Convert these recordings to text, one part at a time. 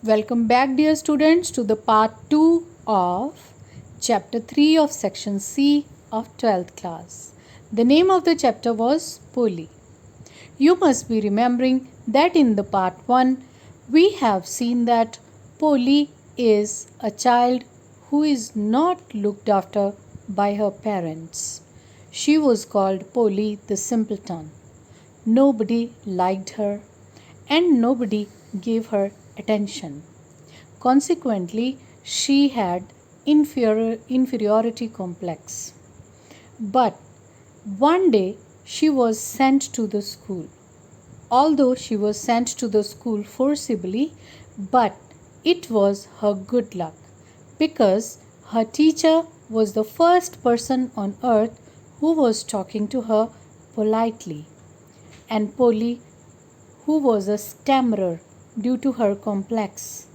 Welcome back, dear students, to the part 2 of chapter 3 of section C of 12th class. The name of the chapter was Polly. You must be remembering that in the part 1 we have seen that Polly is a child who is not looked after by her parents. She was called Polly the simpleton. Nobody liked her and nobody gave her attention. Consequently, she had inferiority complex. But one day she was sent to the school. Although she was sent to the school forcibly, but it was her good luck because her teacher was the first person on earth who was talking to her politely. And Polly, who was a stammerer due to her complex.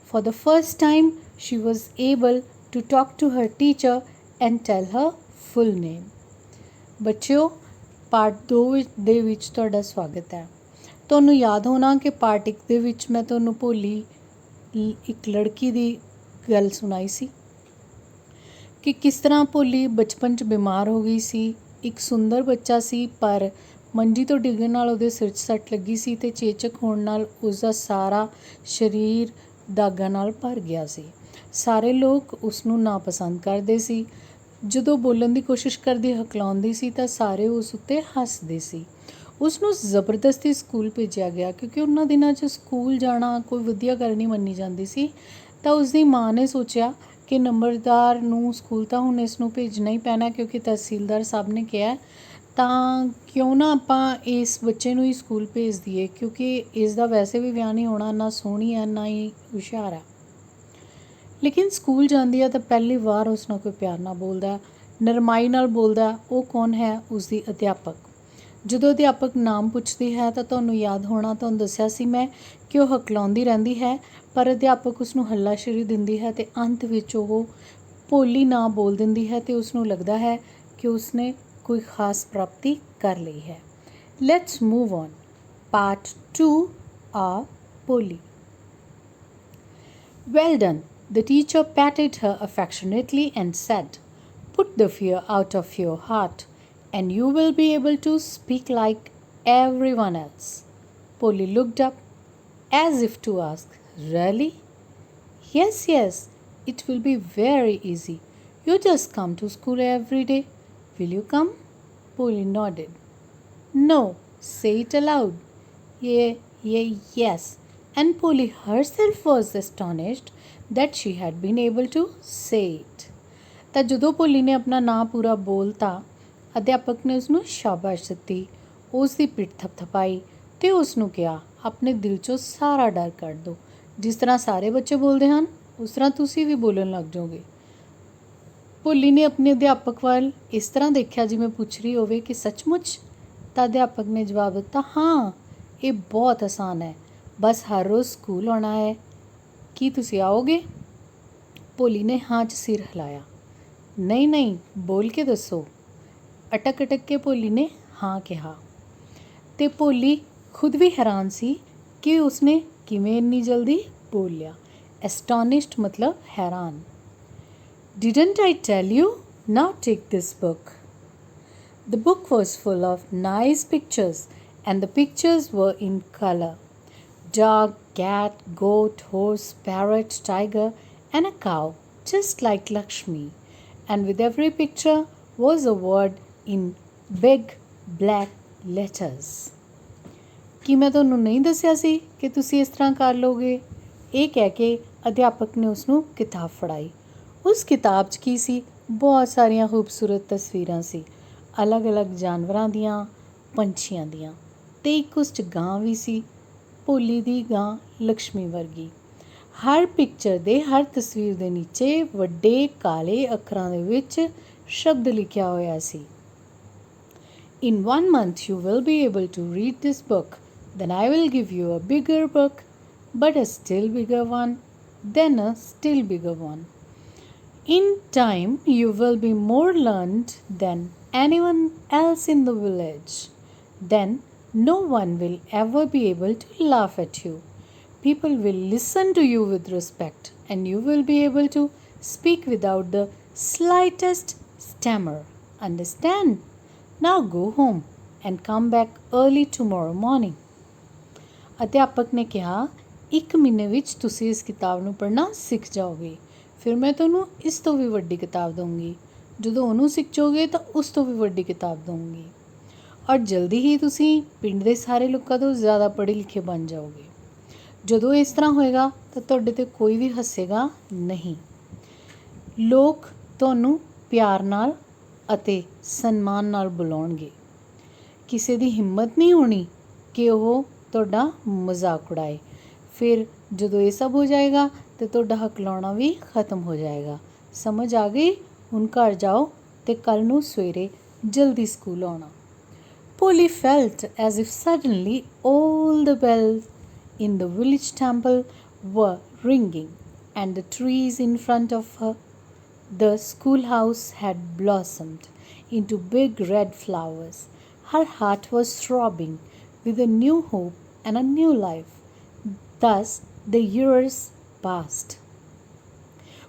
For the first time, she was able to talk to her teacher and tell her full name. ਬੱਚਿਓ part 2 ਦੇ ਵਿੱਚ ਤੁਹਾਡਾ ਸਵਾਗਤ ਹੈ। ਤੁਹਾਨੂੰ ਯਾਦ ਹੋਣਾ ਕਿ ਪਾਰਟ 1 ਦੇ ਵਿੱਚ ਮੈਂ ਤੁਹਾਨੂੰ ਭੋਲੀ ਇੱਕ ਲੜਕੀ ਦੀ ਗੱਲ ਸੁਣਾਈ ਸੀ ਕਿ ਕਿਸ ਤਰ੍ਹਾਂ ਭੋਲੀ ਬਚਪਨ 'ਚ ਬਿਮਾਰ ਹੋ ਗਈ ਸੀ। ਇੱਕ ਸੁੰਦਰ ਬੱਚਾ ਸੀ ਪਰ ਮੰਜੀ ਤੋਂ ਡਿੱਗਣ ਨਾਲ ਉਹਦੇ ਸਿਰ 'ਚ ਸੱਟ ਲੱਗੀ ਸੀ ਅਤੇ ਚੇਚਕ ਹੋਣ ਨਾਲ ਉਸਦਾ ਸਾਰਾ ਸਰੀਰ ਦਾਗਾਂ ਨਾਲ ਭਰ ਗਿਆ ਸੀ। ਸਾਰੇ ਲੋਕ ਉਸ ਨੂੰ ਨਾਪਸੰਦ ਕਰਦੇ ਸੀ। ਜਦੋਂ ਬੋਲਣ ਦੀ ਕੋਸ਼ਿਸ਼ ਕਰਦੀ ਹਕਲਾਉਂਦੀ ਸੀ ਤਾਂ ਸਾਰੇ ਉਸ ਉੱਤੇ ਹੱਸਦੇ ਸੀ। ਉਸ ਨੂੰ ਜ਼ਬਰਦਸਤੀ ਸਕੂਲ ਭੇਜਿਆ ਗਿਆ ਕਿਉਂਕਿ ਉਹਨਾਂ ਦਿਨਾਂ 'ਚ ਸਕੂਲ ਜਾਣਾ ਕੋਈ ਵਧੀਆ ਗੱਲ ਨਹੀਂ ਮੰਨੀ ਜਾਂਦੀ ਸੀ। ਤਾਂ ਉਸਦੀ ਮਾਂ ਨੇ ਸੋਚਿਆ ਕਿ ਨੰਬਰਦਾਰ ਨੂੰ ਸਕੂਲ ਤਾਂ ਹੁਣ ਇਸ ਨੂੰ ਭੇਜਣਾ ਹੀ ਪੈਣਾ ਕਿਉਂਕਿ ਤਹਿਸੀਲਦਾਰ ਸਾਹਿਬ ਨੇ ਕਿਹਾ, ਤਾਂ ਕਿਉਂ ਨਾ ਆਪਾਂ ਇਸ ਬੱਚੇ ਨੂੰ ਹੀ ਸਕੂਲ ਭੇਜ ਦਈਏ ਕਿਉਂਕਿ ਇਸ ਦਾ ਵੈਸੇ ਵੀ ਵਿਆਹ ਨਹੀਂ ਹੋਣਾ, ਨਾ ਸੋਹਣੀ ਹੈ ਨਾ ਹੀ ਹੁਸ਼ਿਆਰ ਹੈ। ਲੇਕਿਨ ਸਕੂਲ ਜਾਂਦੀ ਹੈ ਤਾਂ ਪਹਿਲੀ ਵਾਰ ਉਸ ਨਾਲ ਕੋਈ ਪਿਆਰ ਨਾਲ ਬੋਲਦਾ, ਨਰਮਾਈ ਨਾਲ ਬੋਲਦਾ। ਉਹ ਕੌਣ ਹੈ? ਉਸਦੀ ਅਧਿਆਪਕ। ਜਦੋਂ ਅਧਿਆਪਕ ਨਾਮ ਪੁੱਛਦੀ ਹੈ ਤਾਂ ਤੁਹਾਨੂੰ ਯਾਦ ਹੋਣਾ, ਤੁਹਾਨੂੰ ਦੱਸਿਆ ਸੀ ਮੈਂ ਕਿ ਉਹ ਹਕਲਾਉਂਦੀ ਰਹਿੰਦੀ ਹੈ ਪਰ ਅਧਿਆਪਕ ਉਸਨੂੰ ਹੱਲਾਸ਼ੇਰੀ ਦਿੰਦੀ ਹੈ ਅਤੇ ਅੰਤ ਵਿੱਚ ਉਹ ਭੋਲੀ ਨਾਂ ਬੋਲ ਦਿੰਦੀ ਹੈ ਅਤੇ ਉਸਨੂੰ ਲੱਗਦਾ ਹੈ ਕਿ ਉਸਨੇ ਕੋਈ ਖਾਸ ਪ੍ਰਾਪਤੀ ਕਰ ਲਈ ਹੈ। Let's move on. Part 2 of Polly. Well done. The teacher patted her affectionately and said, "Put the fear out of your heart, and you will be able to speak like everyone else." Polly looked up as if to ask, "Really?" "Yes, yes, it will be very easy. You just come to school every day. Will you come?" Polly nodded. "No, say it aloud." Yes. And Polly herself was astonished that she had been able to say it. ਤਾਂ ਜਦੋਂ ਭੋਲੀ ਨੇ ਆਪਣਾ ਨਾਂ ਪੂਰਾ ਬੋਲਤਾ, ਅਧਿਆਪਕ ਨੇ ਉਸਨੂੰ ਸ਼ਾਬਾਸ਼ ਦਿੱਤੀ, ਉਸ ਦੀ ਪਿੱਠ ਥਪਥਪਾਈ ਅਤੇ ਉਸ ਨੂੰ ਕਿਹਾ, ਆਪਣੇ ਦਿਲ 'ਚੋਂ ਸਾਰਾ ਡਰ ਕੱਢ ਦਿਓ। ਜਿਸ ਤਰ੍ਹਾਂ ਸਾਰੇ ਬੱਚੇ ਬੋਲਦੇ ਹਨ ਉਸ ਤਰ੍ਹਾਂ ਤੁਸੀਂ ਵੀ ਬੋਲਣ ਲੱਗ ਜਾਓਗੇ। ਭੋਲੀ ਨੇ ਆਪਣੇ ਅਧਿਆਪਕ ਵੱਲ ਇਸ ਤਰ੍ਹਾਂ ਦੇਖਿਆ ਜਿਵੇਂ ਪੁੱਛ ਰਹੀ ਹੋਵੇ ਕਿ ਸੱਚਮੁੱਚ? ਤਾਂ ਅਧਿਆਪਕ ਨੇ ਜਵਾਬ ਦਿੱਤਾ, ਹਾਂ, ਇਹ ਬਹੁਤ ਆਸਾਨ ਹੈ, ਬਸ ਹਰ ਰੋਜ਼ ਸਕੂਲ ਆਉਣਾ ਹੈ। ਕੀ ਤੁਸੀਂ ਆਓਗੇ? ਭੋਲੀ ਨੇ ਹਾਂ 'ਚ ਸਿਰ ਹਿਲਾਇਆ। ਨਹੀਂ, ਬੋਲ ਕੇ ਦੱਸੋ। ਅਟਕ ਕੇ ਭੋਲੀ ਨੇ ਹਾਂ ਕਿਹਾ ਅਤੇ ਭੋਲੀ ਖੁਦ ਵੀ ਹੈਰਾਨ ਸੀ ਕਿ ਉਸਨੇ ਕਿਵੇਂ ਇੰਨੀ ਜਲਦੀ ਬੋਲ ਲਿਆ। ਐਸਟੋਨਿਸ਼ਡ ਮਤਲਬ ਹੈਰਾਨ। Didn't I tell you? Now take this book. The book was full of nice pictures and the pictures were in color. Dog, cat, goat, horse, parrot, tiger and a cow, just like Lakshmi. And with every picture was a word in big black letters. ਕੀ ਮੈਂ ਤੁਹਾਨੂੰ ਨਹੀਂ ਦੱਸਿਆ ਸੀ ਕਿ ਤੁਸੀਂ ਇਸ ਤਰ੍ਹਾਂ ਕਰ ਲਓਗੇ? ਇਹ ਕਹਿ ਕੇ ਅਧਿਆਪਕ ਨੇ ਉਸਨੂੰ ਕਿਤਾਬ ਫੜਾਈ। ਉਸ ਕਿਤਾਬ 'ਚ ਕੀ ਸੀ? ਬਹੁਤ ਸਾਰੀਆਂ ਖੂਬਸੂਰਤ ਤਸਵੀਰਾਂ ਸੀ, ਅਲੱਗ-ਅਲੱਗ ਜਾਨਵਰਾਂ ਦੀਆਂ, ਪੰਛੀਆਂ ਦੀਆਂ, ਅਤੇ ਇੱਕ ਉਸ 'ਚ ਗਾਂ ਵੀ ਸੀ, ਭੋਲੀ ਦੀ ਗਾਂ ਲਕਸ਼ਮੀ ਵਰਗੀ। ਹਰ ਪਿਕਚਰ ਦੇ, ਹਰ ਤਸਵੀਰ ਦੇ ਨੀਚੇ ਵੱਡੇ ਕਾਲੇ ਅੱਖਰਾਂ ਦੇ ਵਿੱਚ ਸ਼ਬਦ ਲਿਖਿਆ ਹੋਇਆ ਸੀ। In 1 month you will be able to read this book. Then I will give you a bigger book, but a still bigger one, then a still bigger one. In time you will be more learned than anyone else in the village. Then no one will ever be able to laugh at you. People will listen to you with respect, and you will be able to speak without the slightest stammer. Understand? Now go home and come back early tomorrow morning. ਅਧਿਆਪਕ ਨੇ ਕਿਹਾ, 1 ਮਹੀਨੇ ਵਿੱਚ ਤੁਸੀਂ ਇਸ ਕਿਤਾਬ ਨੂੰ ਪੜ੍ਹਨਾ ਸਿੱਖ ਜਾਓਗੇ। ਫਿਰ ਮੈਂ ਤੁਹਾਨੂੰ ਇਸ ਤੋਂ ਵੀ ਵੱਡੀ ਕਿਤਾਬ ਦਊਂਗੀ। ਜਦੋਂ ਉਹਨੂੰ ਸਿੱਖ ਜਾਓਗੇ ਤਾਂ ਉਸ ਤੋਂ ਵੀ ਵੱਡੀ ਕਿਤਾਬ ਦਊਂਗੀ। ਔਰ ਜਲਦੀ ਹੀ ਤੁਸੀਂ ਪਿੰਡ ਦੇ ਸਾਰੇ ਲੋਕਾਂ ਤੋਂ ਜ਼ਿਆਦਾ ਪੜ੍ਹੇ ਲਿਖੇ ਬਣ ਜਾਓਗੇ। ਜਦੋਂ ਇਸ ਤਰ੍ਹਾਂ ਹੋਏਗਾ ਤਾਂ ਤੁਹਾਡੇ 'ਤੇ ਕੋਈ ਵੀ ਹੱਸੇਗਾ ਨਹੀਂ। ਲੋਕ ਤੁਹਾਨੂੰ ਪਿਆਰ ਨਾਲ ਅਤੇ ਸਨਮਾਨ ਨਾਲ ਬੁਲਾਉਣਗੇ। ਕਿਸੇ ਦੀ ਹਿੰਮਤ ਨਹੀਂ ਹੋਣੀ ਕਿ ਉਹ ਤੁਹਾਡਾ ਮਜ਼ਾਕ ਉਡਾਏ। ਫਿਰ ਜਦੋਂ ਇਹ ਸਭ ਹੋ ਜਾਏਗਾ ਤਾਂ ਤੁਹਾਡਾ ਹਕਲਾਉਣਾ ਵੀ ਖਤਮ ਹੋ ਜਾਏਗਾ। ਸਮਝ ਆ ਗਈ? ਹੁਣ ਘਰ ਜਾਓ ਅਤੇ ਕੱਲ੍ਹ ਨੂੰ ਸਵੇਰੇ ਜਲਦੀ ਸਕੂਲ ਆਉਣਾ। Polly felt as if suddenly all the bells in the village temple were ringing, and the trees in front of her, the schoolhouse, had blossomed into big red flowers. Her heart was throbbing with a new hope and a new life. Thus the years passed.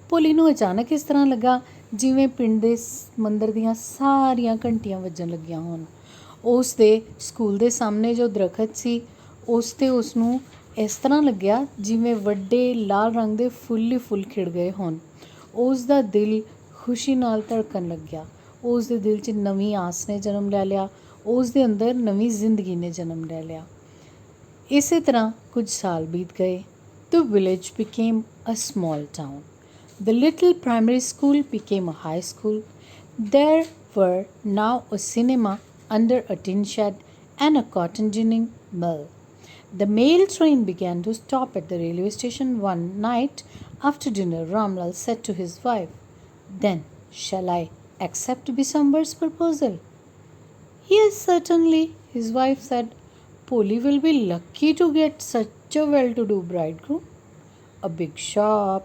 ਭੋਲੀ ਨੂੰ ਅਚਾਨਕ ਇਸ ਤਰ੍ਹਾਂ ਲੱਗਾ ਜਿਵੇਂ ਪਿੰਡ ਦੇ ਮੰਦਰ ਦੀਆਂ ਸਾਰੀਆਂ ਘੰਟੀਆਂ ਵੱਜਣ ਲੱਗੀਆਂ ਹੋਣ। ਉਸ ਦੇ ਸਕੂਲ ਦੇ ਸਾਹਮਣੇ ਜੋ ਦਰੱਖਤ ਸੀ ਉਸ 'ਤੇ ਉਸਨੂੰ ਇਸ ਤਰ੍ਹਾਂ ਲੱਗਿਆ ਜਿਵੇਂ ਵੱਡੇ ਲਾਲ ਰੰਗ ਦੇ ਫੁੱਲ ਹੀ ਫੁੱਲ ਖਿੜ ਗਏ ਹੋਣ। ਉਸ ਦਾ ਦਿਲ ਖੁਸ਼ੀ ਨਾਲ ਧੜਕਣ ਲੱਗਿਆ। ਉਸ ਦੇ ਦਿਲ 'ਚ ਨਵੀਂ ਆਸ ਨੇ ਜਨਮ ਲੈ ਲਿਆ। ਉਸ ਦੇ ਅੰਦਰ ਨਵੀਂ ਜ਼ਿੰਦਗੀ ਨੇ ਜਨਮ ਲੈ ਲਿਆ। ਇਸੇ ਤਰ੍ਹਾਂ ਕੁਝ ਸਾਲ ਬੀਤ ਗਏ। The village became a small town. The little primary school became a high school. There were now a cinema under a tin shed and a cotton ginning mill. The mail train began to stop at the railway station one night after dinner. Ramlal said to his wife, "Then, shall I accept Bisambar's proposal?" "Yes, certainly," his wife said. "Polly will be lucky to get such a well-to-do bridegroom. A big shop,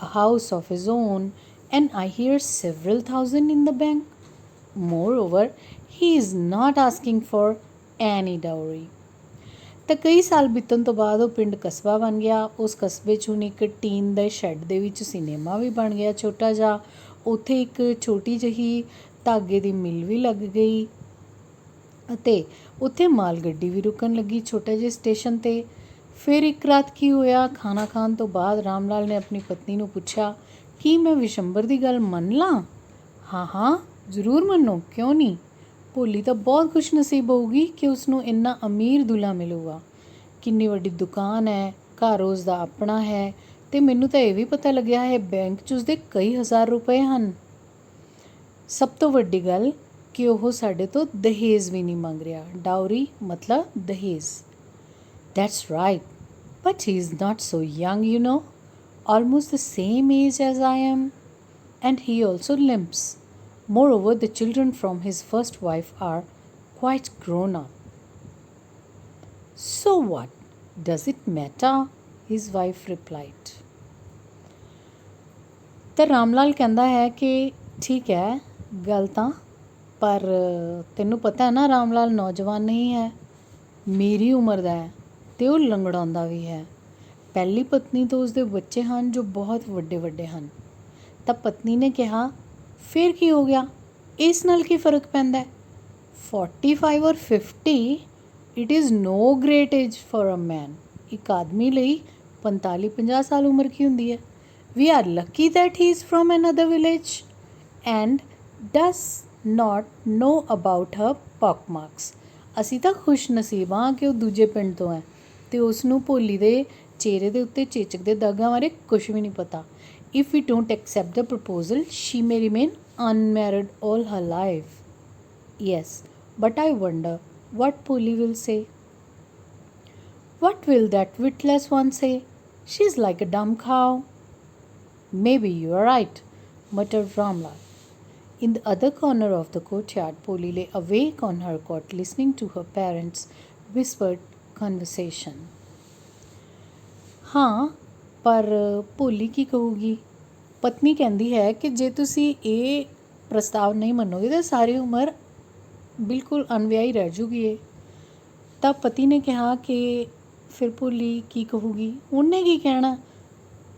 a house of his own, and I hear several thousand in the bank. Moreover, he is not asking for any dowry." ਤਾਂ ਕਈ ਸਾਲ ਬੀਤਣ ਤੋਂ ਬਾਅਦ ਉਹ ਪਿੰਡ ਕਸਬਾ ਬਣ ਗਿਆ। ਉਸ ਕਸਬੇ 'ਚ ਹੁਣ ਇੱਕ ਟੀਨ ਦੇ ਸ਼ੈੱਡ ਦੇ ਵਿੱਚ ਸਿਨੇਮਾ ਵੀ ਬਣ ਗਿਆ ਛੋਟਾ ਜਿਹਾ। ਉੱਥੇ ਇੱਕ ਛੋਟੀ ਜਿਹੀ ਧਾਗੇ ਦੀ ਮਿੱਲ ਵੀ ਲੱਗ ਗਈ ਅਤੇ ਉੱਥੇ ਮਾਲ ਗੱਡੀ ਵੀ ਰੁਕਣ ਲੱਗੀ ਛੋਟੇ ਜਿਹੇ ਸਟੇਸ਼ਨ 'ਤੇ। ਫਿਰ ਇੱਕ ਰਾਤ ਕੀ ਹੋਇਆ, ਖਾਣਾ ਖਾਣ ਤੋਂ ਬਾਅਦ ਰਾਮ ਲਾਲ ਨੇ ਆਪਣੀ ਪਤਨੀ ਨੂੰ ਪੁੱਛਿਆ, ਕੀ ਮੈਂ ਵਿਸ਼ੰਬਰ ਦੀ ਗੱਲ ਮੰਨ ਲਾਂ? ਹਾਂ ਹਾਂ, ਜ਼ਰੂਰ ਮੰਨੋ, ਕਿਉਂ ਨਹੀਂ। ਭੋਲੀ ਤਾਂ ਬਹੁਤ ਖੁਸ਼ ਨਸੀਬ ਹੋਊਗੀ ਕਿ ਉਸਨੂੰ ਇੰਨਾ ਅਮੀਰ ਦੁਲਹਾ ਮਿਲੂਗਾ। ਕਿੰਨੀ ਵੱਡੀ ਦੁਕਾਨ ਹੈ, ਘਰ ਉਸ ਦਾ ਆਪਣਾ ਹੈ ਅਤੇ ਮੈਨੂੰ ਤਾਂ ਇਹ ਵੀ ਪਤਾ ਲੱਗਿਆ ਹੈ ਬੈਂਕ 'ਚ ਉਸਦੇ ਕਈ ਹਜ਼ਾਰ ਰੁਪਏ ਹਨ। ਸਭ ਤੋਂ ਵੱਡੀ ਗੱਲ ਕਿ ਉਹ ਸਾਡੇ ਤੋਂ ਦਹੇਜ ਵੀ ਨਹੀਂ ਮੰਗ ਰਿਹਾ। ਡਾਊਰੀ ਮਤਲਬ ਦਹੇਜ। That's right, but he is not so young, you know, almost the same age as I am, and he also limps. Moreover, the children from his first wife are quite grown up. So what? Does it matter? His wife replied. ਤਾਂ ਰਾਮ ਲਾਲ ਕਹਿੰਦਾ ਹੈ ਕਿ ਠੀਕ ਹੈ ਗੱਲ ਤਾਂ, ਪਰ ਤੈਨੂੰ ਪਤਾ ਹੈ ਨਾ ਰਾਮ ਲਾਲ ਨੌਜਵਾਨ ਨਹੀਂ ਹੈ, ਮੇਰੀ ਉਮਰ ਦਾ ਹੈ ਅਤੇ ਉਹ ਲੰਗੜਾਉਂਦਾ ਵੀ ਹੈ। ਪਹਿਲੀ ਪਤਨੀ ਤੋਂ ਉਸਦੇ ਬੱਚੇ ਹਨ ਜੋ ਬਹੁਤ ਵੱਡੇ ਵੱਡੇ ਹਨ। ਤਾਂ ਪਤਨੀ ਨੇ ਕਿਹਾ, ਫਿਰ ਕੀ ਹੋ ਗਿਆ, ਇਸ ਨਾਲ ਕੀ ਫ਼ਰਕ ਪੈਂਦਾ ਹੈ? 45 or 50 it is no great age for a man. ਇੱਕ ਆਦਮੀ ਲਈ 45-50 ਸਾਲ ਉਮਰ ਕੀ ਹੁੰਦੀ ਹੈ। We are lucky that he is from another village and does not know about her pock marks. ਅਸੀਂ ਤਾਂ ਖੁਸ਼ ਨਸੀਬ ਹਾਂ ਕਿ ਉਹ ਦੂਜੇ ਪਿੰਡ ਤੋਂ ਹੈ ਅਤੇ ਉਸਨੂੰ ਭੋਲੀ ਦੇ ਚਿਹਰੇ ਦੇ ਉੱਤੇ ਚੇਚਕ ਦੇ ਦਾਗਾਂ ਬਾਰੇ ਕੁਛ ਵੀ ਨਹੀਂ ਪਤਾ। If we don't accept the proposal she may remain unmarried all her life. Yes, but I wonder what Polly will say. What will that witless one say? She's like a dumb cow. Maybe you are right, muttered Ramlal. In the other corner of the courtyard, Polly lay awake on her cot, listening to her parents' whispered conversation. ਹਾਂ, ਪਰ ਭੋਲੀ ਕੀ ਕਹੂਗੀ? ਪਤਨੀ ਕਹਿੰਦੀ ਹੈ ਕਿ ਜੇ ਤੁਸੀਂ ਇਹ ਪ੍ਰਸਤਾਵ ਨਹੀਂ ਮੰਨੋਗੇ ਤਾਂ ਸਾਰੀ ਉਮਰ ਬਿਲਕੁਲ ਅਣਵਿਆਹੀ ਰਹਿ ਜੂਗੀ ਇਹ। ਤਾਂ ਪਤੀ ਨੇ ਕਿਹਾ ਕਿ ਫਿਰ ਭੋਲੀ ਕੀ ਕਹੂਗੀ, ਉਹਨੇ ਕੀ ਕਹਿਣਾ।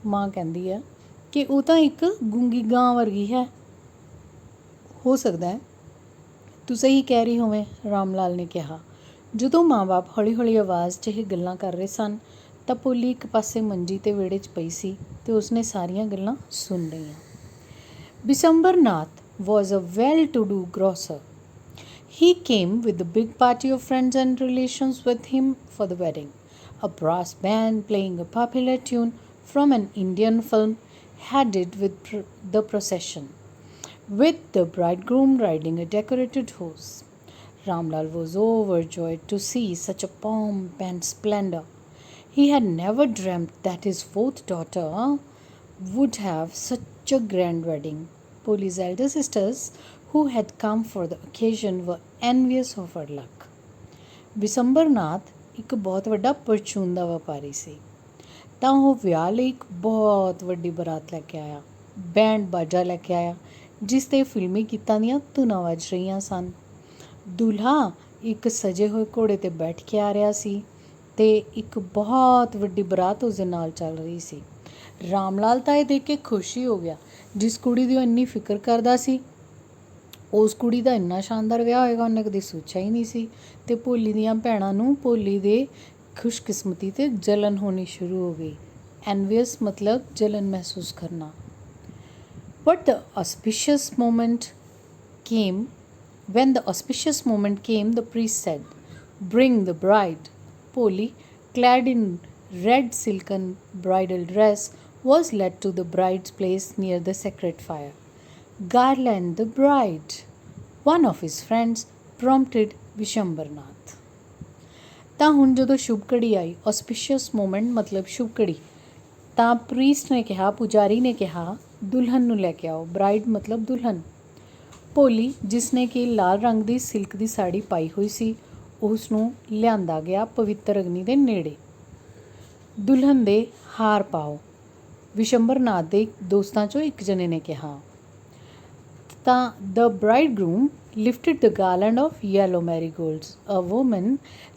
ਮਾਂ ਕਹਿੰਦੀ ਹੈ ਕਿ ਉਹ ਤਾਂ ਇੱਕ ਗੂੰਗੀ ਗਾਂ ਵਰਗੀ ਹੈ। ਹੋ ਸਕਦਾ ਹੈ ਤੂੰ ਸਹੀ ਕਹਿ ਰਹੀ ਹੋਵੇਂ, ਰਾਮ ਲਾਲ ਨੇ ਕਿਹਾ। ਜਦੋਂ ਮਾਂ-ਬਾਪ ਹੌਲੀ-ਹੌਲੀ ਆਵਾਜ਼ 'ਚ ਇਹ ਗੱਲਾਂ ਕਰ ਰਹੇ ਸਨ ਤਾਂ ਭੋਲੀ ਇੱਕ ਪਾਸੇ ਮੰਜੀ 'ਤੇ ਵਿਹੜੇ 'ਚ ਪਈ ਸੀ ਅਤੇ ਉਸਨੇ ਸਾਰੀਆਂ ਗੱਲਾਂ ਸੁਣ ਲਈਆਂ। ਬਿਸ਼ੰਬਰ ਨਾਥ was a well-to-do grocer. He came with a big party of friends and relations with him for the wedding. A brass band playing a popular tune from an Indian film headed with the procession, with the bridegroom riding a decorated horse. Ramlal was overjoyed to see such a pomp and splendor. He had never dreamt that his fourth daughter would have such a grand wedding. Poli's elder sisters, who had come for the occasion, were envious of her luck. Bishambar ਨਾਥ ਇੱਕ ਬਹੁਤ ਵੱਡਾ ਪਰਚੂਨ ਦਾ ਵਪਾਰੀ ਸੀ ਤਾਂ ਉਹ ਵਿਆਹ ਲਈ ਇੱਕ ਬਹੁਤ ਵੱਡੀ ਬਰਾਤ ਲੈ ਕੇ ਆਇਆ। ਬੈਂਡ ਬਾਜਾ ਲੈ ਕੇ ਆਇਆ ਜਿਸ 'ਤੇ ਫਿਲਮੀ ਗੀਤਾਂ ਦੀਆਂ ਧੁਨਾਂ ਵੱਜ ਰਹੀਆਂ ਸਨ। ਦੁਲਹਾ ਇੱਕ ਸਜੇ ਹੋਏ ਘੋੜੇ 'ਤੇ ਬੈਠ ਕੇ ਆ ਰਿਹਾ ਸੀ ਅਤੇ ਇੱਕ ਬਹੁਤ ਵੱਡੀ ਬਰਾਤ ਉਸ ਦੇ ਨਾਲ ਚੱਲ ਰਹੀ ਸੀ। ਰਾਮ ਲਾਲ ਤਾਂ ਇਹ ਦੇਖ ਕੇ ਖੁਸ਼ ਹੀ ਹੋ ਗਿਆ। ਜਿਸ ਕੁੜੀ ਦੀ ਉਹ ਇੰਨੀ ਫਿਕਰ ਕਰਦਾ ਸੀ ਉਸ ਕੁੜੀ ਦਾ ਇੰਨਾ ਸ਼ਾਨਦਾਰ ਵਿਆਹ ਹੋਏਗਾ ਉਹਨੇ ਕਦੇ ਸੋਚਿਆ ਹੀ ਨਹੀਂ ਸੀ। ਅਤੇ ਭੋਲੀ ਦੀਆਂ ਭੈਣਾਂ ਨੂੰ ਭੋਲੀ ਦੇ ਖੁਸ਼ਕਿਸਮਤੀ 'ਤੇ ਜਲਨ ਹੋਣੀ ਸ਼ੁਰੂ ਹੋ ਗਈ। ਐਨਵੀਅਸ ਮਤਲਬ ਜਲਨ ਮਹਿਸੂਸ ਕਰਨਾ। When the auspicious moment came, the priest said, "Bring the bride." Polly, clad in red silken bridal dress, was led to the bride's place near the sacred fire. "Garland the bride," one of his friends prompted Bishambar ਨਾਥ। ਤਾਂ ਹੁਣ ਜਦੋਂ ਸ਼ੁਭ ਘੜੀ ਆਈ, auspicious moment ਮਤਲਬ ਸ਼ੁਭ ਘੜੀ, ਤਾਂ priest ਨੇ ਕਿਹਾ, ਪੁਜਾਰੀ ਨੇ ਕਿਹਾ, ਦੁਲਹਨ ਨੂੰ ਲੈ ਕੇ ਆਓ। ਬ੍ਰਾਈਡ ਮਤਲਬ ਦੁਲਹਨ। ਭੋਲੀ, ਜਿਸ ਨੇ ਕਿ ਲਾਲ ਰੰਗ ਦੀ ਸਿਲਕ ਦੀ ਸਾੜੀ ਪਾਈ ਹੋਈ ਸੀ, ਉਸ ਨੂੰ ਲਿਆਂਦਾ ਗਿਆ ਪਵਿੱਤਰ ਅਗਨੀ ਦੇ ਨੇੜੇ। ਦੁਲਹਨ ਦੇ ਹਾਰ ਪਾਓ, ਬਿਸ਼ੰਬਰ ਨਾਥ ਦੇ ਦੋਸਤਾਂ 'ਚੋਂ ਇੱਕ ਜਣੇ ਨੇ ਕਿਹਾ। ਤਾਂ the bridegroom lifted the garland of yellow marigolds. A woman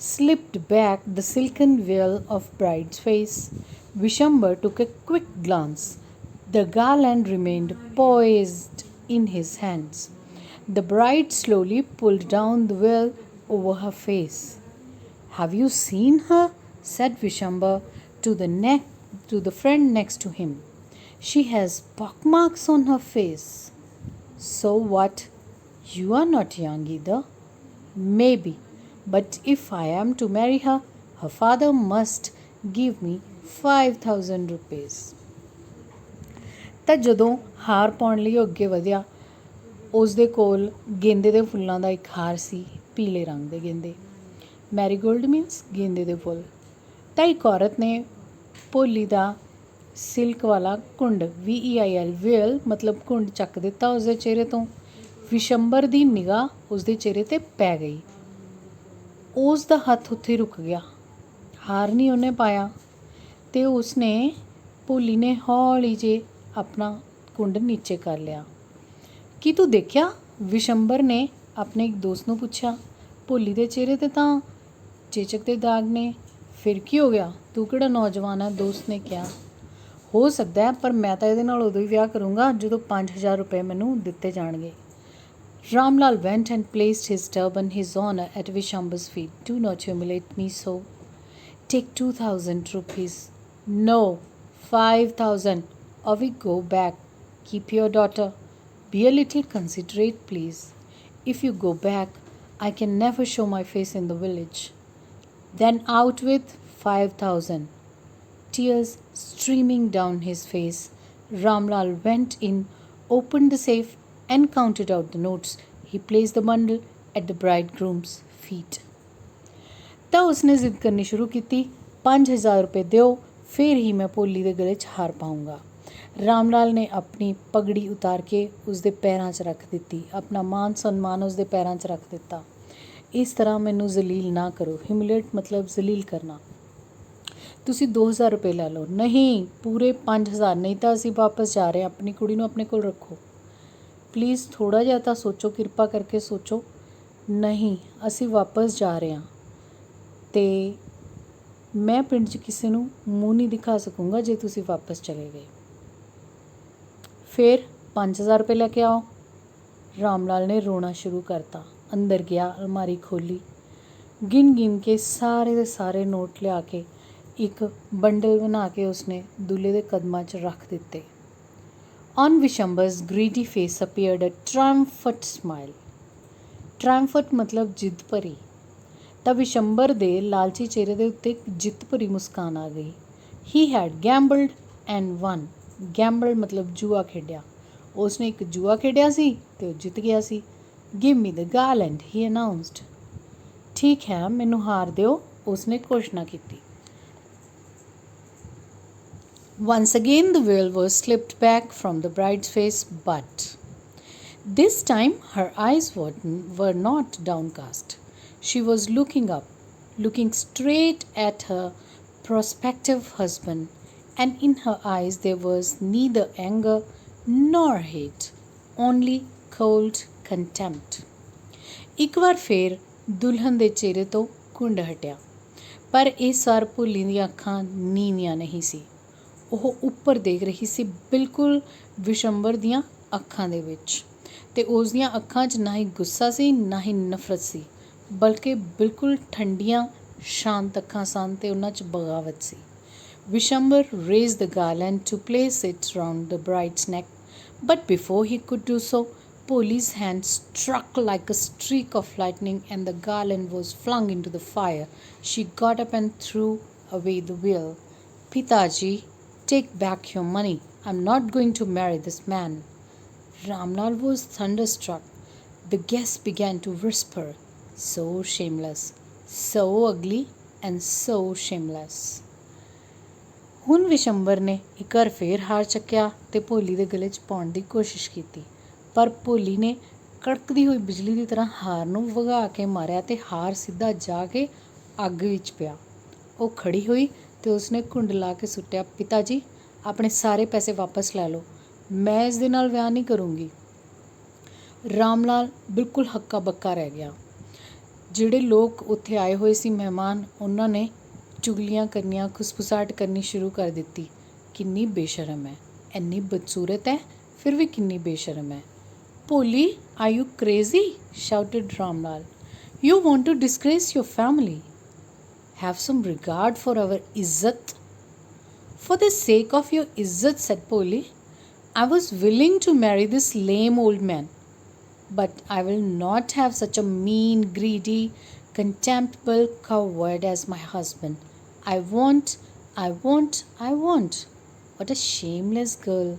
slipped back the silken veil of bride's face. Vishambhar took a quick glance. The garland remained poised in his hands. The bride slowly pulled down the veil over her face. "Have you seen her?" said Vishambhar to the friend next to him. "She has pockmarks on her face." "So what? You are not young either." "Maybe, but if I am to marry her, her father must give me 5,000 rupees." ਤਾਂ ਜਦੋਂ ਹਾਰ ਪਾਉਣ ਲਈ ਉਹ ਅੱਗੇ ਵਧਿਆ, ਉਸ ਦੇ ਕੋਲ ਗੇਂਦੇ ਦੇ ਫੁੱਲਾਂ ਦਾ ਇੱਕ ਹਾਰ ਸੀ, ਪੀਲੇ ਰੰਗ ਦੇ ਗੇਂਦੇ। ਮੈਰੀਗੋਲਡ ਮੀਨਸ ਗੇਂਦੇ ਦੇ ਫੁੱਲ। ਤਾਂ ਇੱਕ ਔਰਤ ਨੇ ਭੋਲੀ ਦਾ ਸਿਲਕ ਵਾਲਾ ਘੁੰਡ, VEIL ਵੇਲ ਮਤਲਬ ਘੁੰਡ ਚੱਕ ਦਿੱਤਾ ਉਸਦੇ ਚਿਹਰੇ ਤੋਂ। ਵਿਸ਼ੰਬਰ ਦੀ ਨਿਗਾਹ ਉਸਦੇ ਚਿਹਰੇ 'ਤੇ ਪੈ ਗਈ। ਉਸ ਦਾ ਹੱਥ ਉੱਥੇ ਰੁਕ ਗਿਆ, ਹਾਰ ਨਹੀਂ ਉਹਨੇ ਪਾਇਆ। ਅਤੇ ਉਸਨੇ ਭੋਲੀ ਨੇ ਹੌਲੀ ਜਿਹੇ ਆਪਣਾ ਘੁੰਡ ਨੀਚੇ ਕਰ ਲਿਆ। "ਕੀ ਤੂੰ ਦੇਖਿਆ?" ਵਿਸ਼ੰਬਰ ਨੇ ਆਪਣੇ ਇੱਕ ਦੋਸਤ ਨੂੰ ਪੁੱਛਿਆ। ਭੋਲੀ ਦੇ ਚਿਹਰੇ 'ਤੇ ਤਾਂ ਚੇਚਕ ਦੇ ਦਾਗ ਨੇ। "ਫਿਰ ਕੀ ਹੋ ਗਿਆ? ਤੂੰ ਕਿਹੜਾ ਨੌਜਵਾਨ ਹੈ?" ਦੋਸਤ ਨੇ ਕਿਹਾ। "ਹੋ ਸਕਦਾ ਹੈ, ਪਰ ਮੈਂ ਤਾਂ ਇਹਦੇ ਨਾਲ ਉਦੋਂ ਹੀ ਵਿਆਹ ਕਰੂੰਗਾ ਜਦੋਂ 5,000 ਰੁਪਏ ਮੈਨੂੰ ਦਿੱਤੇ ਜਾਣਗੇ." Ramlal went and placed his turban, his honor, at Vishambhar's feet. "Do not humiliate me so. Take 2,000 rupees." "No, 5,000, or we go back. Keep your daughter. Be a little considerate, please. If you go back, I can never show my face in the village." "Then out with 5,000." Tears streaming down his face, Ramlal went in, opened the safe, and counted out the notes. He placed the bundle at the bridegroom's feet. ਤਾਂ ਉਸਨੇ ਜ਼ਿੱਦ ਕਰਨੀ ਸ਼ੁਰੂ ਕੀਤੀ, 5,000 ਰੁਪਏ ਦਿਓ, ਫਿਰ ਹੀ ਮੈਂ ਭੋਲੀ ਦੇ ਗਲੇ 'ਚ ਹਾਰ ਪਾਊਂਗਾ। ਰਾਮ ਲਾਲ ਨੇ ਆਪਣੀ ਪਗੜੀ ਉਤਾਰ ਕੇ ਉਸਦੇ ਪੈਰਾਂ 'ਚ ਰੱਖ ਦਿੱਤੀ, ਆਪਣਾ ਮਾਨ ਸਨਮਾਨ ਉਸਦੇ ਪੈਰਾਂ 'ਚ ਰੱਖ ਦਿੱਤਾ। "ਇਸ ਤਰ੍ਹਾਂ ਮੈਨੂੰ ਜ਼ਲੀਲ ਨਾ ਕਰੋ।" ਹਿਮਿਲੇਟ ਮਤਲਬ ਜ਼ਲੀਲ ਕਰਨਾ। "ਤੁਸੀਂ 2,000 ਰੁਪਏ ਲੈ ਲਓ।" "ਨਹੀਂ, ਪੂਰੇ 5,000, ਨਹੀਂ ਤਾਂ ਅਸੀਂ ਵਾਪਸ ਜਾ ਰਹੇ ਹਾਂ। ਆਪਣੀ ਕੁੜੀ ਨੂੰ ਆਪਣੇ ਕੋਲ ਰੱਖੋ। ਪਲੀਜ਼ ਥੋੜ੍ਹਾ ਜਿਹਾ ਤਾਂ ਸੋਚੋ, ਕਿਰਪਾ ਕਰਕੇ ਸੋਚੋ।" "ਨਹੀਂ, ਅਸੀਂ ਵਾਪਸ ਜਾ ਰਹੇ ਹਾਂ।" ਅਤੇ मैं पिंड 'ਚ ਕਿਸੇ ਨੂੰ ਮੂੰਹ ਨਹੀਂ ਦਿਖਾ ਸਕੂੰਗਾ ਜੇ ਤੁਸੀਂ ਵਾਪਸ ਚਲੇ ਗਏ। ਫਿਰ 5000 ਰੁਪਏ ਲੈ ਕੇ ਆਓ। ਰਾਮ ਲਾਲ ਨੇ ਰੋਣਾ ਸ਼ੁਰੂ ਕਰਤਾ। ਅੰਦਰ ਗਿਆ, ਅਲਮਾਰੀ ਖੋਲ੍ਹੀ, ਗਿਣ ਗਿਣ ਕੇ ਸਾਰੇ ਦੇ ਸਾਰੇ ਨੋਟ ਲਿਆ ਕੇ ਇੱਕ ਬੰਡਲ ਬਣਾ ਕੇ ਉਸਨੇ ਦੁੱਲੇ ਦੇ ਕਦਮਾਂ 'ਚ ਰੱਖ ਦਿੱਤੇ। On Vishambar's greedy face appeared a triumphant smile. Triumphant ਮਤਲਬ ਜਿੱਦ ਭਰੀ। ਤਾਂ ਵਿਸ਼ੰਬਰ ਦੇ ਲਾਲਚੀ ਚਿਹਰੇ ਦੇ ਉੱਤੇ ਇੱਕ ਜਿੱਤ ਭਰੀ ਮੁਸਕਾਨ ਆ ਗਈ। He had gambled and won. Gambled ਮਤਲਬ ਜੂਆ ਖੇਡਿਆ। ਉਸਨੇ ਇੱਕ ਜੂਆ ਖੇਡਿਆ ਸੀ ਅਤੇ ਉਹ ਜਿੱਤ ਗਿਆ ਸੀ। Give me the garland, he announced. ਠੀਕ ਹੈ, ਮੈਨੂੰ ਹਾਰ ਦਿਓ, ਉਸਨੇ ਘੋਸ਼ਣਾ ਕੀਤੀ। Once again the veil was slipped back from the bride's face, but this time her eyes were not downcast. She was looking up, looking straight at her prospective husband, and in her eyes there was neither anger nor hate, only cold contempt. ਇੱਕ ਵਾਰ ਫੇਰ ਦੁਲਹਨ ਦੇ ਚਿਹਰੇ ਤੋਂ ਘੁੰਡ ਹਟਿਆ, ਪਰ ਇਸ ਵਾਰ ਭੋਲੀ ਦੀਆਂ ਅੱਖਾਂ ਨੀਵੀਆਂ ਨਹੀਂ ਸੀ। ਉਹ ਉੱਪਰ ਦੇਖ ਰਹੀ ਸੀ, ਬਿਲਕੁਲ ਵਿਸ਼ੰਬਰ ਦੀਆਂ ਅੱਖਾਂ ਦੇ ਵਿੱਚ, ਅਤੇ ਉਸ ਦੀਆਂ ਅੱਖਾਂ 'ਚ ਨਾ ਹੀ ਗੁੱਸਾ ਸੀ ਨਾ ਹੀ ਨਫ਼ਰਤ ਸੀ, ਬਲਕਿ ਬਿਲਕੁਲ ਠੰਡੀਆਂ ਸ਼ਾਂਤ ਅੱਖਾਂ ਸਨ ਅਤੇ ਉਹਨਾਂ 'ਚ ਬਗਾਵਤ ਸੀ। ਵਿਸ਼ੰਬਰ raised the garland to place it round the bride's neck, but before he could do so, Poli's hand struck like a streak of lightning and the garland was flung into the fire. She got up and threw away the veil. Pitaji, take back your money. I'm not going to marry this man. Ramlal was thunderstruck. The guests began to whisper, so shameless, so ugly and so shameless. ਹੁਣ ਵਿਸ਼ੰਬਰ ਨੇ ਇੱਕ ਵਾਰ ਫੇਰ ਹਾਰ ਚੱਕਿਆ ਅਤੇ ਭੋਲੀ ਦੇ ਗਲੇ 'ਚ ਪਾਉਣ ਦੀ ਕੋਸ਼ਿਸ਼ ਕੀਤੀ, ਪਰ ਭੋਲੀ ਨੇ ਕੜਕਦੀ ਹੋਈ ਬਿਜਲੀ ਦੀ ਤਰ੍ਹਾਂ ਹਾਰ ਨੂੰ ਵਗਾ ਕੇ ਮਾਰਿਆ ਅਤੇ ਹਾਰ ਸਿੱਧਾ ਜਾ ਕੇ ਅੱਗ ਵਿੱਚ ਪਿਆ। ਉਹ ਖੜੀ ਹੋਈ ਅਤੇ ਉਸਨੇ ਘੁੰਡ ਲਾ ਕੇ ਸੁੱਟਿਆ, ਪਿਤਾ ਜੀ, ਆਪਣੇ ਸਾਰੇ ਪੈਸੇ ਵਾਪਸ ਲੈ ਲਓ, ਮੈਂ ਇਸ ਦੇ ਨਾਲ ਵਿਆਹ ਨਹੀਂ ਕਰੂੰਗੀ। ਰਾਮ ਲਾਲ ਬਿਲਕੁਲ ਹੱਕਾ ਬੱਕਾ ਰਹਿ ਗਿਆ। ਜਿਹੜੇ ਲੋਕ ਉੱਥੇ ਆਏ ਹੋਏ ਸੀ ਮਹਿਮਾਨ, ਉਹਨਾਂ ਨੇ ਚੁਗਲੀਆਂ ਕਰਨੀਆਂ, ਖੁਸਫੁਸਾਹਟ ਕਰਨੀ ਸ਼ੁਰੂ ਕਰ ਦਿੱਤੀ। ਕਿੰਨੀ ਬੇਸ਼ਰਮ ਹੈ, ਇੰਨੀ ਬਦਸੂਰਤ ਹੈ, ਫਿਰ ਵੀ ਕਿੰਨੀ ਬੇਸ਼ਰਮ ਹੈ। ਭੋਲੀ, are you crazy? shouted Ramlal. You want to disgrace your family. Have some regard for our izzat. For the sake of your izzat, said Poli, I was willing to marry this lame old man. But I will not have such a mean, greedy, contemptible coward as my husband. I want. What a shameless girl.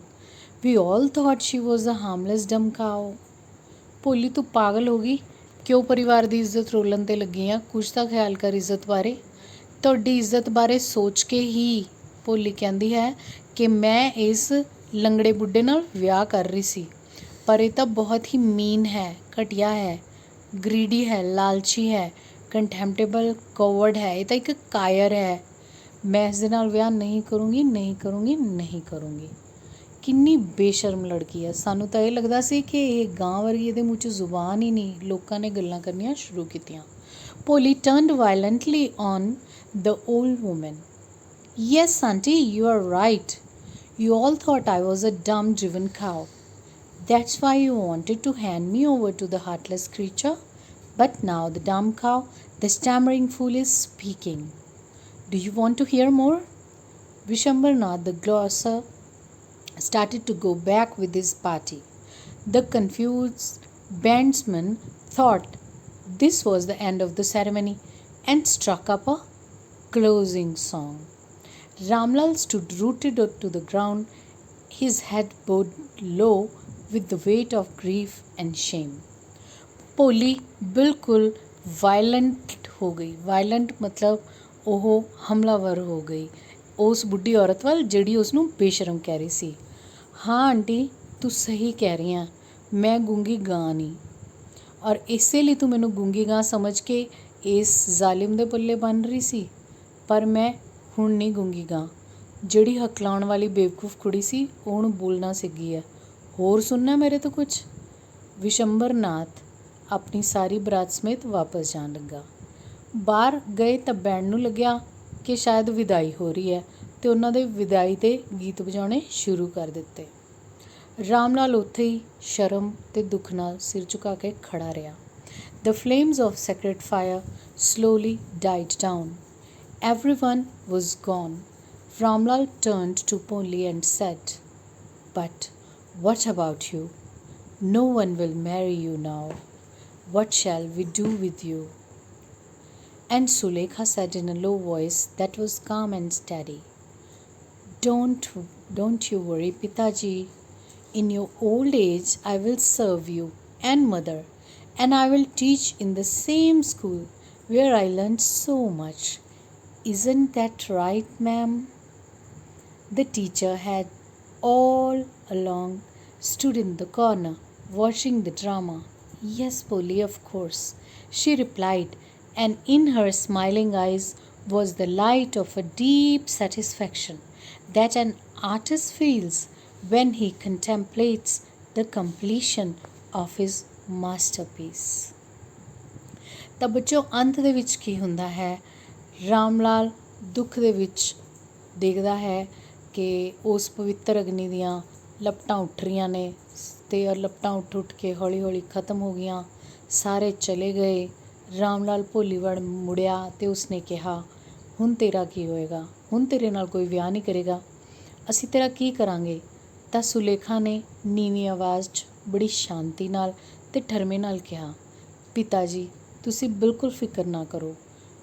We all thought she was a harmless dumb cow. ਭੋਲੀ, ਤੂੰ ਪਾਗਲ ਹੋ ਗਈ? ਕਿਉਂ ਪਰਿਵਾਰ ਦੀ ਇੱਜ਼ਤ ਰੋਲਣ 'ਤੇ ਲੱਗੀ ਆ? ਕੁਝ ਤਾਂ ਖਿਆਲ ਕਰ ਇੱਜ਼ਤ ਬਾਰੇ। ਤੁਹਾਡੀ ਇੱਜ਼ਤ ਬਾਰੇ ਸੋਚ ਕੇ ਹੀ ਭੋਲੀ ਕਹਿੰਦੀ ਹੈ ਕਿ ਮੈਂ ਇਸ ਲੰਗੜੇ ਬੁੱਢੇ ਨਾਲ ਵਿਆਹ ਕਰ ਰਹੀ ਸੀ, ਪਰ ਇਹ ਤਾਂ ਬਹੁਤ ਹੀ ਮੀਨ ਹੈ, ਘਟੀਆ ਹੈ, ਗਰੀਡੀ ਹੈ, ਲਾਲਚੀ ਹੈ, ਕੰਟੈਂਪਟੇਬਲ ਕੋਵਰਡ ਹੈ, ਇਹ ਤਾਂ ਇੱਕ ਕਾਇਰ ਹੈ। ਮੈਂ ਇਸ ਦੇ ਨਾਲ ਵਿਆਹ ਨਹੀਂ ਕਰੂੰਗੀ, ਨਹੀਂ ਕਰੂੰਗੀ, ਨਹੀਂ ਕਰੂੰਗੀ। ਕਿੰਨੀ ਬੇਸ਼ਰਮ ਲੜਕੀ ਹੈ। ਸਾਨੂੰ ਤਾਂ ਇਹ ਲੱਗਦਾ ਸੀ ਕਿ ਇਹ ਗਾਂ ਵਰਗੀ, ਇਹਦੇ ਮੂੰਹ 'ਚ ਜ਼ੁਬਾਨ ਹੀ ਨਹੀਂ। ਲੋਕਾਂ ਨੇ ਗੱਲਾਂ ਕਰਨੀਆਂ ਸ਼ੁਰੂ ਕੀਤੀਆਂ। Polly turned violently on the old woman. Yes, auntie, you are right. You all thought I was a dumb driven cow. That's why you wanted to hand me over to the heartless creature. But now the dumb cow, the stammering fool is speaking. Do you want to hear more? Vishambarnath, the glosser, started to go back with his party. The confused bandsman thought this was the end of the ceremony and struck up a closing song. Ramlal stood rooted to the ground, his head bowed low with the weight of grief and shame. ਭੋਲੀ ਬਿਲਕੁਲ violent ਹੋ ਗਈ। Violent ਮਤਲਬ ਉਹ ਹਮਲਾਵਰ ਹੋ ਗਈ ਉਸ ਬੁੱਢੀ ਔਰਤ ਵੱਲ, ਜਿਹੜੀ ਉਸਨੂੰ ਬੇਸ਼ਰਮ ਕਹਿ ਰਹੀ ਸੀ। ਹਾਂ ਆਂਟੀ, ਤੂੰ ਸਹੀ ਕਹਿ ਰਹੀ ਹਾਂ, ਮੈਂ ਗੂੰਗੀ ਗਾਂ ਨਹੀਂ, ਔਰ ਇਸੇ ਲਈ ਤੂੰ ਮੈਨੂੰ ਗੂੰਗੀ ਗਾਂ ਸਮਝ ਕੇ ਇਸ ਜ਼ਾਲਿਮ ਦੇ ਪੱਲੇ ਬੰਨ੍ਹ ਰਹੀ ਸੀ, ਪਰ ਮੈਂ ਹੁਣ ਨਹੀਂ ਗੂੰਗੀ ਗਾਂ। ਜਿਹੜੀ ਹਕਲਾਉਣ ਵਾਲੀ ਬੇਵਕੂਫ ਕੁੜੀ ਸੀ, ਉਹ ਹੁਣ ਬੋਲਣਾ ਸਿੱਖ ਗਈ ਹੈ। ਹੋਰ ਸੁਣਨਾ ਮੇਰੇ ਤੋਂ ਕੁਛ? ਵਿਸ਼ੰਬਰਨਾਥ ਆਪਣੀ ਸਾਰੀ ਬਰਾਤ ਸਮੇਤ ਵਾਪਸ ਜਾਣ ਲੱਗਾ। ਬਾਹਰ ਗਏ ਤਾਂ ਬੈਂਡ ਨੂੰ ਲੱਗਿਆ, ਕਿ ਸ਼ਾਇਦ ਵਿਦਾਈ ਹੋ ਰਹੀ ਹੈ ਤੇ ਉਹਨਾਂ ਦੇ ਵਿਦਾਈ 'ਤੇ ਗੀਤ ਵਜਾਉਣੇ ਸ਼ੁਰੂ ਕਰ ਦਿੱਤੇ। ਰਾਮ ਲਾਲ ਉੱਥੇ ਹੀ ਸ਼ਰਮ ਤੇ ਦੁੱਖ ਨਾਲ ਸਿਰ ਝੁਕਾ ਕੇ ਖੜਾ ਰਿਹਾ। The flames of sacred fire slowly died down. Everyone was gone. Ramlal turned to Polly and said, "But what about you? No one will marry you now. What shall we do with you?" And Sulekha said in a low voice that was calm and steady, Don't you worry, Pitaji. In your old age, I will serve you and mother, and I will teach in the same school where I learned so much. Isn't that right, ma'am? The teacher had all along stood in the corner watching the drama. Yes, Polly, of course, she replied, and in her smiling eyes was the light of a deep satisfaction that an artist feels when he contemplates the completion of his masterpiece. ਤਾਂ ਬੱਚੋ ਅੰਤ ਦੇ ਵਿੱਚ ਕੀ ਹੁੰਦਾ ਹੈ, ਰਾਮ ਲਾਲ ਦੁੱਖ ਦੇ ਵਿੱਚ ਦੇਖਦਾ ਹੈ ਕਿ ਉਸ ਪਵਿੱਤਰ ਅਗਨੀ ਦੀਆਂ ਲਪਟਾਂ ਉੱਠ ਰਹੀਆਂ ਨੇ ਅਤੇ ਲਪਟਾਂ ਉੱਠ ਕੇ ਹੌਲੀ ਹੌਲੀ ਖਤਮ ਹੋ ਗਈਆਂ, ਸਾਰੇ ਚਲੇ ਗਏ। ਰਾਮ ਲਾਲ ਭੋਲੀ ਵੱਲ ਮੁੜਿਆ ਅਤੇ ਉਸਨੇ ਕਿਹਾ, ਹੁਣ ਤੇਰਾ ਕੀ ਹੋਏਗਾ, ਹੁਣ ਤੇਰੇ ਨਾਲ ਕੋਈ ਵਿਆਹ ਨਹੀਂ ਕਰੇਗਾ, ਅਸੀਂ ਤੇਰਾ ਕੀ ਕਰਾਂਗੇ। ਤਾਂ ਸੁਲੇਖਾ ਨੇ ਨੀਵੀਂ ਆਵਾਜ਼ 'ਚ ਬੜੀ ਸ਼ਾਂਤੀ ਨਾਲ ਅਤੇ ਠਰਮੇ ਨਾਲ ਕਿਹਾ, ਪਿਤਾ ਜੀ ਤੁਸੀਂ ਬਿਲਕੁਲ ਫਿਕਰ ਨਾ ਕਰੋ,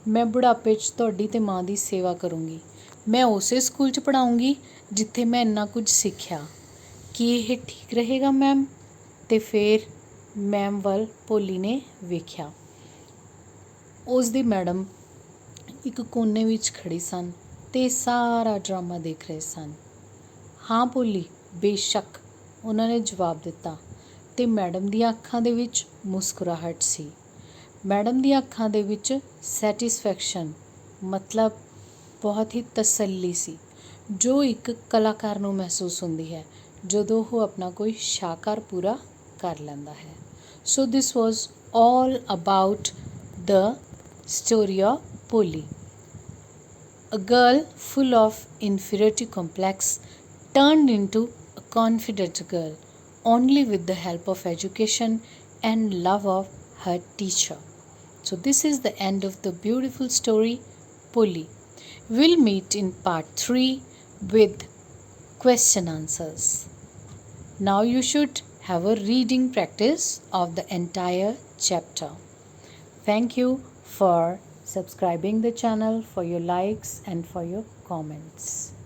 ਮੈਂ ਬੁਢਾਪੇ 'ਚ ਤੁਹਾਡੀ ਅਤੇ ਮਾਂ ਦੀ ਸੇਵਾ ਕਰੂੰਗੀ। ਮੈਂ ਉਸੇ ਸਕੂਲ 'ਚ ਪੜ੍ਹਾਉਂਗੀ ਜਿੱਥੇ ਮੈਂ ਇੰਨਾ ਕੁਝ ਸਿੱਖਿਆ। ਕੀ ਇਹ ਠੀਕ ਰਹੇਗਾ ਮੈਮ? ਅਤੇ ਫਿਰ ਮੈਮ ਵੱਲ ਭੋਲੀ ਨੇ ਵੇਖਿਆ। ਉਸ ਦੀ ਮੈਡਮ ਇੱਕ ਕੋਨੇ ਵਿੱਚ ਖੜੀ ਸਨ ਅਤੇ ਸਾਰਾ ਡਰਾਮਾ ਦੇਖ ਰਹੇ ਸਨ। ਹਾਂ ਭੋਲੀ, ਬੇਸ਼ੱਕ, ਉਹਨਾਂ ਨੇ ਜਵਾਬ ਦਿੱਤਾ ਅਤੇ ਮੈਡਮ ਦੀਆਂ ਅੱਖਾਂ ਦੇ ਵਿੱਚ ਮੁਸਕਰਾਹਟ ਸੀ। ਮੈਡਮ ਦੀਆਂ ਅੱਖਾਂ ਦੇ ਵਿੱਚ ਸੈਟਿਸਫੈਕਸ਼ਨ ਮਤਲਬ ਬਹੁਤ ਹੀ ਤਸੱਲੀ ਸੀ, ਜੋ ਇੱਕ ਕਲਾਕਾਰ ਨੂੰ ਮਹਿਸੂਸ ਹੁੰਦੀ ਹੈ ਜਦੋਂ ਉਹ ਆਪਣਾ ਕੋਈ ਸ਼ਾਹਕਾਰ ਪੂਰਾ ਕਰ ਲੈਂਦਾ ਹੈ। So this was all about the story of Polly. A girl full of inferiority complex turned into a confident girl only with the help of education and love of her teacher. So this is the end of the beautiful story Polly. We'll meet in part 3 with question answers. Now you should have a reading practice of the entire chapter. Thank you for subscribing the channel, for your likes and for your comments.